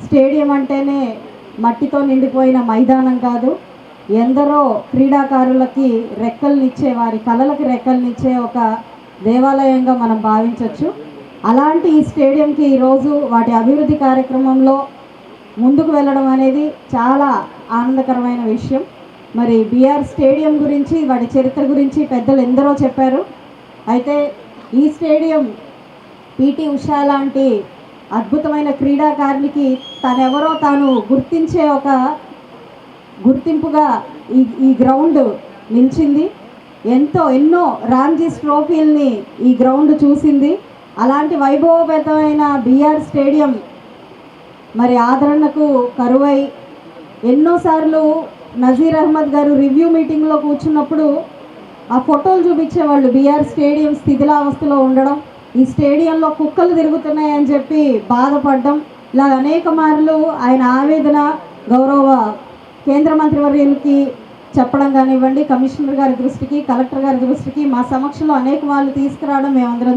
Stadium అంటేనే మట్టితో నిండిపోయిన మైదానం కాదు, ఎందరో క్రీడాకారులకి రెక్కల్నిచ్చే, వారి కళలకి రెక్కల్నిచ్చే ఒక దేవాలయంగా మనం భావించవచ్చు. అలాంటి ఈ స్టేడియంకి ఈరోజు వాటి అభివృద్ధి కార్యక్రమంలో ముందుకు వెళ్ళడం అనేది చాలా ఆనందకరమైన విషయం. మరి బీఆర్ స్టేడియం గురించి, వాటి చరిత్ర గురించి పెద్దలు ఎందరో చెప్పారు. అయితే ఈ స్టేడియం పీటీ ఉషా లాంటి అద్భుతమైన క్రీడాకారునికి తనెవరో తాను గుర్తించే ఒక గుర్తింపుగా ఈ గ్రౌండ్ నిలిచింది. ఎన్నో రంజీస్ ట్రోఫీల్ని ఈ గ్రౌండ్ చూసింది. అలాంటి వైభవపేతమైన బీఆర్ స్టేడియం మరి ఆదరణకు కరువై ఎన్నోసార్లు నజీర్ అహ్మద్ గారు రివ్యూ మీటింగ్లో కూర్చున్నప్పుడు ఆ ఫోటోలు చూపించేవాళ్ళు. బీఆర్ స్టేడియం శిథిలావస్థలో ఉండడం, ఈ స్టేడియంలో కుక్కలు తిరుగుతున్నాయని చెప్పి బాధపడడం, ఇలా అనేక మార్లు ఆయన ఆవేదన గౌరవ కేంద్ర మంత్రివర్యులకి చెప్పడం కానివ్వండి, కమిషనర్ గారి దృష్టికి, కలెక్టర్ గారి దృష్టికి, మా సమక్షంలో అనేక వాళ్ళు తీసుకురావడం మేమందరం